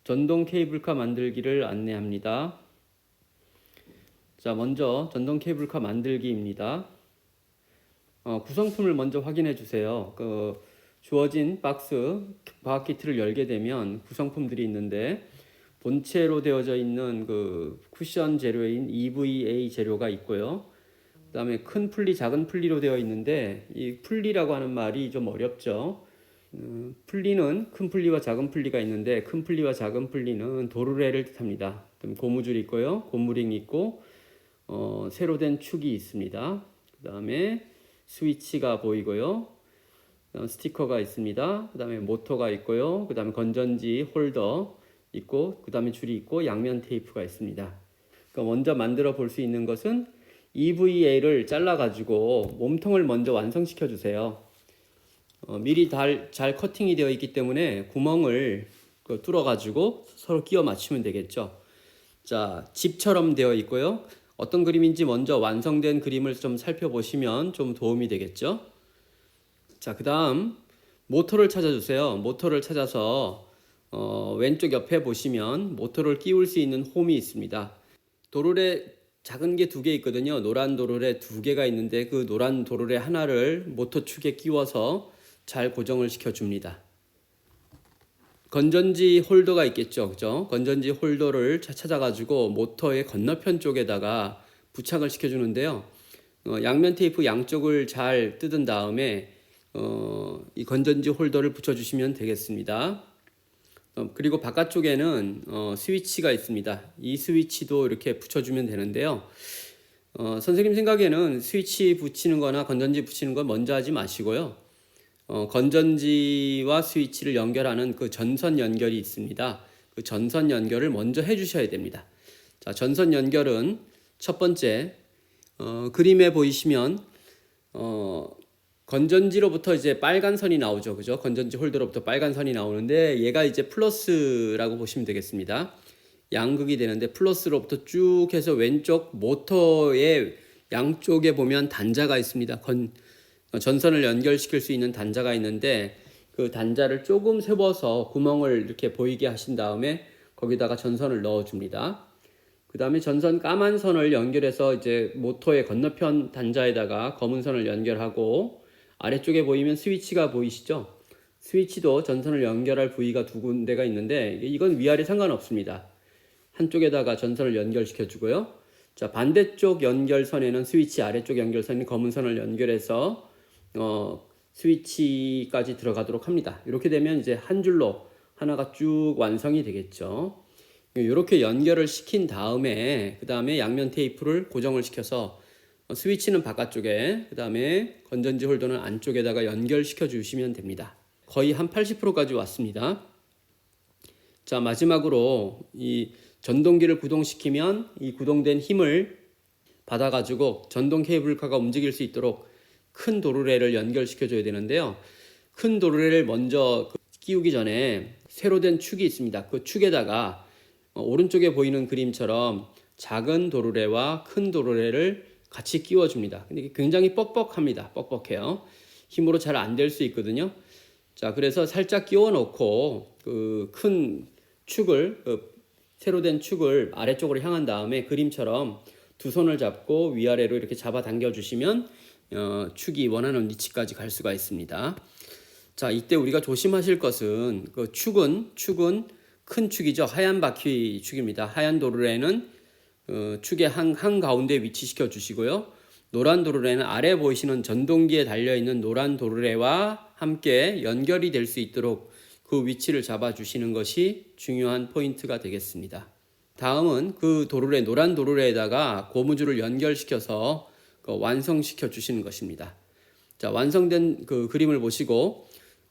전동 케이블카 만들기를 안내합니다. 자, 먼저 전동 케이블카 만들기입니다. 구성품을 먼저 확인해 주세요. 주어진 박스 과학 키트를 열게 되면 구성품들이 있는데 본체로 되어져 있는 그 쿠션 재료인 EVA 재료가 있고요. 그다음에 큰 풀리, 작은 풀리로 되어 있는데 이 풀리라고 하는 말이 좀 어렵죠. 풀리는 큰 풀리와 작은 풀리가 있는데 큰 풀리와 작은 풀리는 도르래를 뜻합니다. 고무줄이 있고요, 고무링이 있고 새로 된 축이 있습니다. 그 다음에 스위치가 보이고요, 스티커가 있습니다. 그 다음에 모터가 있고요, 그 다음에 건전지 홀더 있고, 그 다음에 줄이 있고, 양면 테이프가 있습니다. 그러니까 먼저 만들어 볼 수 있는 것은 EVA를 잘라 가지고 몸통을 먼저 완성시켜 주세요. 미리 잘 커팅이 되어 있기 때문에 구멍을 뚫어 가지고 서로 끼워 맞추면 되겠죠. 자, 집처럼 되어 있고요. 어떤 그림인지 먼저 완성된 그림을 좀 살펴보시면 좀 도움이 되겠죠. 자, 그 다음 모터를 찾아주세요. 모터를 찾아서 왼쪽 옆에 보시면 모터를 끼울 수 있는 홈이 있습니다. 도르래 작은 게 두 개 있거든요. 노란 도르래 두 개가 있는데 그 노란 도르래 하나를 모터 축에 끼워서 잘 고정을 시켜줍니다. 건전지 홀더가 있겠죠, 그죠? 건전지 홀더를 찾아가지고 모터의 건너편 쪽에다가 부착을 시켜주는데요. 양면 테이프 양쪽을 잘 뜯은 다음에 이 건전지 홀더를 붙여주시면 되겠습니다. 그리고 바깥쪽에는 스위치가 있습니다. 이 스위치도 이렇게 붙여주면 되는데요. 선생님 생각에는 스위치 붙이는 거나 건전지 붙이는 건 먼저 하지 마시고요. 건전지와 스위치를 연결하는 그 전선 연결이 있습니다. 그 전선 연결을 먼저 해 주셔야 됩니다. 자, 전선 연결은 첫 번째, 그림에 보이시면 건전지로부터 이제 빨간 선이 나오죠. 그죠? 건전지 홀더로부터 빨간 선이 나오는데 얘가 이제 플러스라고 보시면 되겠습니다. 양극이 되는데 플러스로부터 쭉 해서 왼쪽 모터의 양쪽에 보면 단자가 있습니다. 전선을 연결시킬 수 있는 단자가 있는데 그 단자를 조금 세워서 구멍을 이렇게 보이게 하신 다음에 거기다가 전선을 넣어 줍니다. 그 다음에 전선 까만 선을 연결해서 이제 모터의 건너편 단자에다가 검은 선을 연결하고, 아래쪽에 보이면 스위치가 보이시죠? 스위치도 전선을 연결할 부위가 두 군데가 있는데 이건 위아래 상관없습니다. 한쪽에다가 전선을 연결시켜 주고요. 자, 반대쪽 연결선에는 스위치, 아래쪽 연결선에 검은 선을 연결해서 스위치까지 들어가도록 합니다. 이렇게 되면 이제 한 줄로 하나가 쭉 완성이 되겠죠. 이렇게 연결을 시킨 다음에 그 다음에 양면 테이프를 고정을 시켜서 스위치는 바깥쪽에, 그 다음에 건전지 홀더는 안쪽에다가 연결시켜 주시면 됩니다. 거의 한 80%까지 왔습니다. 자, 마지막으로 이 전동기를 구동시키면 이 구동된 힘을 받아가지고 전동 케이블카가 움직일 수 있도록 큰 도르래를 연결시켜 줘야 되는데요. 큰 도르래를 먼저 끼우기 전에 새로 된 축이 있습니다. 그 축에다가 오른쪽에 보이는 그림처럼 작은 도르래와 큰 도르래를 같이 끼워줍니다. 근데 이게 굉장히 뻑뻑합니다. 뻑뻑해요. 힘으로 잘 안 될 수 있거든요. 자, 그래서 살짝 끼워 놓고 그 큰 축을, 새로 된 축을 아래쪽으로 향한 다음에 그림처럼 두 손을 잡고 위아래로 이렇게 잡아 당겨 주시면 축이 원하는 위치까지 갈 수가 있습니다. 자, 이때 우리가 조심하실 것은 그 축은 큰 축이죠. 하얀 바퀴 축입니다. 하얀 도르래는 축의 한 가운데 위치시켜 주시고요. 노란 도르래는 아래 보이시는 전동기에 달려있는 노란 도르래와 함께 연결이 될 수 있도록 그 위치를 잡아 주시는 것이 중요한 포인트가 되겠습니다. 다음은 그 도르래, 노란 도르래에다가 고무줄을 연결시켜서 완성시켜 주시는 것입니다. 자, 완성된 그 그림을 보시고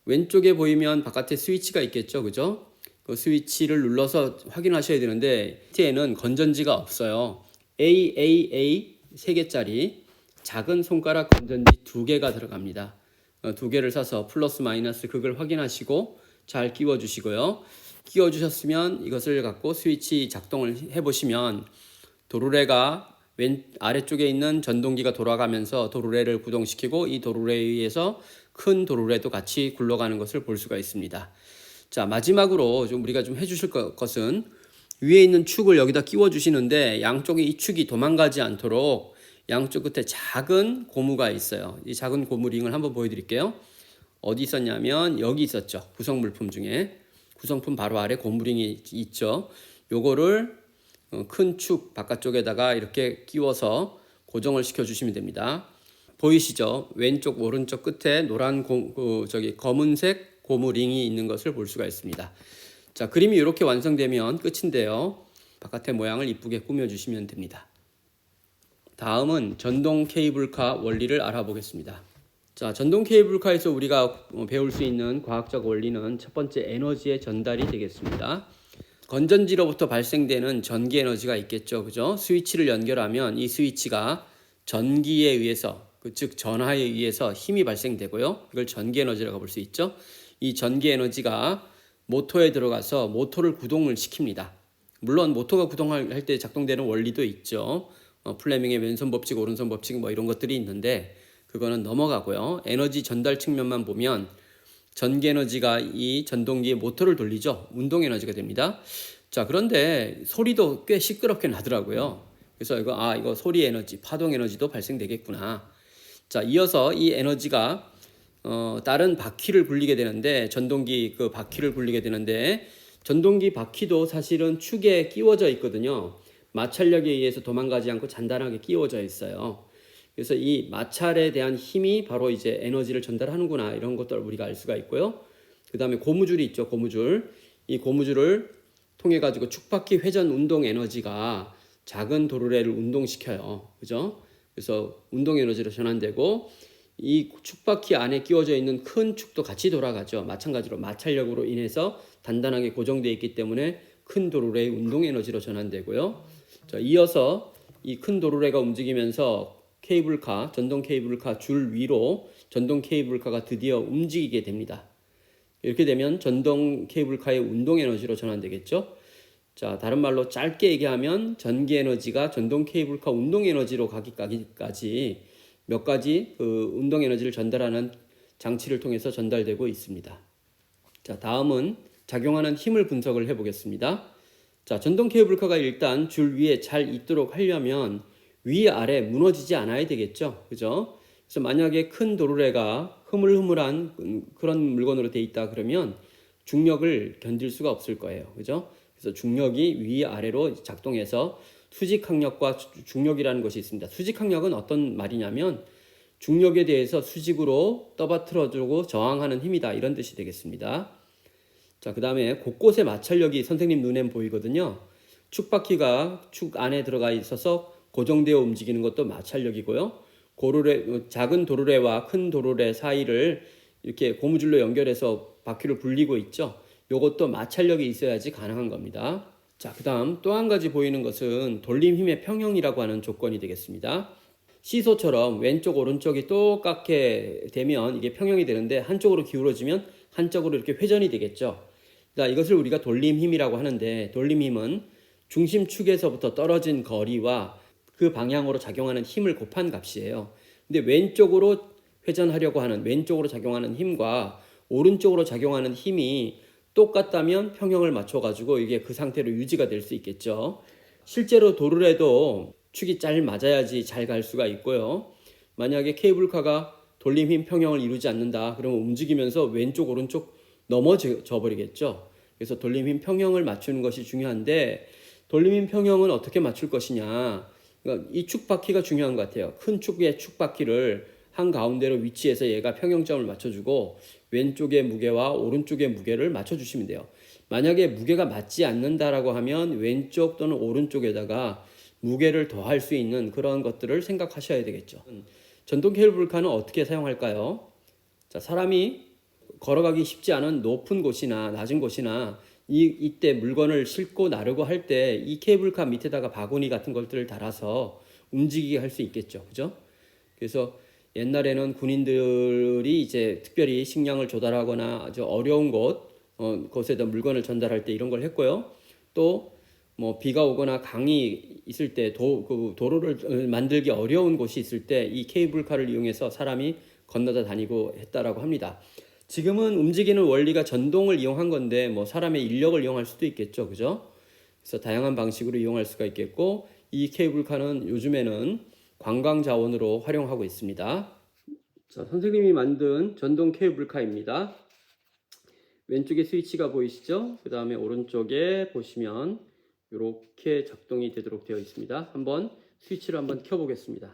왼쪽에 보이면 바깥에 스위치가 있겠죠, 그죠? 그 스위치를 눌러서 확인하셔야 되는데 밑에는 건전지가 없어요. AAA 3개짜리 작은 손가락 건전지 2개가 들어갑니다. 2개를 사서 플러스 마이너스 극을 확인하시고 잘 끼워 주시고요. 끼워 주셨으면 이것을 갖고 스위치 작동을 해 보시면 도르래가 아래쪽에 있는 전동기가 돌아가면서 도르래를 구동시키고 이 도르래에 의해서 큰 도르래도 같이 굴러가는 것을 볼 수가 있습니다. 자, 마지막으로 좀 우리가 좀 해주실 것은 위에 있는 축을 여기다 끼워 주시는데 양쪽에 이 축이 도망가지 않도록 양쪽 끝에 작은 고무가 있어요. 이 작은 고무 링을 한번 보여드릴게요. 어디 있었냐면 여기 있었죠. 구성 물품 중에. 구성품 바로 아래 고무 링이 있죠. 요거를 큰 축 바깥쪽에다가 이렇게 끼워서 고정을 시켜 주시면 됩니다. 보이시죠? 왼쪽 오른쪽 끝에 노란 검은색 고무 링이 있는 것을 볼 수가 있습니다. 자, 그림이 이렇게 완성되면 끝인데요. 바깥의 모양을 이쁘게 꾸며주시면 됩니다. 다음은 전동 케이블카 원리를 알아보겠습니다. 자, 전동 케이블카에서 우리가 배울 수 있는 과학적 원리는 첫 번째 에너지의 전달이 되겠습니다. 건전지로부터 발생되는 전기 에너지가 있겠죠. 그죠? 스위치를 연결하면 이 스위치가 전기에 의해서, 즉 전하에 의해서 힘이 발생되고요. 이걸 전기 에너지라고 볼 수 있죠. 이 전기 에너지가 모터에 들어가서 모터를 구동을 시킵니다. 물론 모터가 구동할 때 작동되는 원리도 있죠. 플레밍의 왼손 법칙, 오른손 법칙 뭐 이런 것들이 있는데 그거는 넘어가고요. 에너지 전달 측면만 보면 전기 에너지가 이 전동기의 모터를 돌리죠. 운동 에너지가 됩니다. 자, 그런데 소리도 꽤 시끄럽게 나더라고요. 그래서 이거 소리 에너지, 파동 에너지도 발생되겠구나. 자, 이어서 이 에너지가 다른 바퀴를 굴리게 되는데 전동기 그 바퀴를 굴리게 되는데 전동기 바퀴도 사실은 축에 끼워져 있거든요. 마찰력에 의해서 도망가지 않고 단단하게 끼워져 있어요. 그래서 이 마찰에 대한 힘이 바로 이제 에너지를 전달하는구나 이런 것들 우리가 알 수가 있고요. 그 다음에 고무줄이 있죠. 고무줄. 이 고무줄을 통해 가지고 축바퀴 회전 운동 에너지가 작은 도르래를 운동시켜요. 그죠? 그래서 운동 에너지로 전환되고 이 축바퀴 안에 끼워져 있는 큰 축도 같이 돌아가죠. 마찬가지로 마찰력으로 인해서 단단하게 고정되어 있기 때문에 큰 도르래의 운동 에너지로 전환되고요. 자, 이어서 이 큰 도르래가 움직이면서 케이블카, 전동 케이블카 줄 위로 전동 케이블카가 드디어 움직이게 됩니다. 이렇게 되면 전동 케이블카의 운동 에너지로 전환되겠죠. 자, 다른 말로 짧게 얘기하면 전기 에너지가 전동 케이블카 운동 에너지로 가기까지 몇 가지 그 운동 에너지를 전달하는 장치를 통해서 전달되고 있습니다. 자, 다음은 작용하는 힘을 분석을 해보겠습니다. 자, 전동 케이블카가 일단 줄 위에 잘 있도록 하려면 위아래 무너지지 않아야 되겠죠. 그죠? 그래서 만약에 큰 도르래가 흐물흐물한 그런 물건으로 돼 있다 그러면 중력을 견딜 수가 없을 거예요. 그죠? 그래서 중력이 위아래로 작동해서 수직항력과 중력이라는 것이 있습니다. 수직항력은 어떤 말이냐면 중력에 대해서 수직으로 떠받들어주고 저항하는 힘이다 이런 뜻이 되겠습니다. 자, 그 다음에 곳곳에 마찰력이 선생님 눈엔 보이거든요. 축바퀴가 축 안에 들어가 있어서 고정되어 움직이는 것도 마찰력이고요. 작은 도르래와 큰 도르래 사이를 이렇게 고무줄로 연결해서 바퀴를 굴리고 있죠. 이것도 마찰력이 있어야지 가능한 겁니다. 자, 그 다음 또 한 가지 보이는 것은 돌림 힘의 평형이라고 하는 조건이 되겠습니다. 시소처럼 왼쪽 오른쪽이 똑같게 되면 이게 평형이 되는데 한쪽으로 기울어지면 한쪽으로 이렇게 회전이 되겠죠. 자, 이것을 우리가 돌림 힘이라고 하는데 돌림 힘은 중심축에서부터 떨어진 거리와 그 방향으로 작용하는 힘을 곱한 값이에요. 근데 왼쪽으로 회전하려고 하는 왼쪽으로 작용하는 힘과 오른쪽으로 작용하는 힘이 똑같다면 평형을 맞춰가지고 이게 그 상태로 유지가 될 수 있겠죠. 실제로 도르래도 축이 잘 맞아야지 잘 갈 수가 있고요. 만약에 케이블카가 돌림힘 평형을 이루지 않는다 그러면 움직이면서 왼쪽 오른쪽 넘어져 버리겠죠. 그래서 돌림힘 평형을 맞추는 것이 중요한데 돌림힘 평형은 어떻게 맞출 것이냐. 그러니까 이 축바퀴가 중요한 것 같아요. 큰 축의 축바퀴를 한가운데로 위치해서 얘가 평형점을 맞춰주고 왼쪽의 무게와 오른쪽의 무게를 맞춰주시면 돼요. 만약에 무게가 맞지 않는다라고 하면 왼쪽 또는 오른쪽에다가 무게를 더할 수 있는 그런 것들을 생각하셔야 되겠죠. 전동 케이블카는 어떻게 사용할까요? 자, 사람이 걸어가기 쉽지 않은 높은 곳이나 낮은 곳이나 이때 물건을 싣고 나르고 할 때 이 케이블카 밑에다가 바구니 같은 것들을 달아서 움직이게 할 수 있겠죠. 그죠? 그래서 옛날에는 군인들이 이제 특별히 식량을 조달하거나 아주 어려운 곳에다 물건을 전달할 때 이런 걸 했고요. 또 뭐 비가 오거나 강이 있을 때 도로를 만들기 어려운 곳이 있을 때 이 케이블카를 이용해서 사람이 건너다 다니고 했다라고 합니다. 지금은 움직이는 원리가 전동을 이용한 건데 뭐 사람의 인력을 이용할 수도 있겠죠. 그죠? 그래서 다양한 방식으로 이용할 수가 있겠고 이 케이블카는 요즘에는 관광 자원으로 활용하고 있습니다. 자, 선생님이 만든 전동 케이블카입니다. 왼쪽에 스위치가 보이시죠? 그 다음에 오른쪽에 보시면 이렇게 작동이 되도록 되어 있습니다. 한번 스위치를 한번 켜보겠습니다.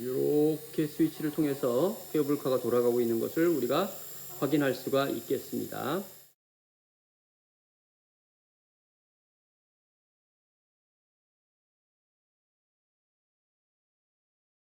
이렇게 스위치를 통해서 케이블카가 돌아가고 있는 것을 우리가 확인할 수가 있겠습니다.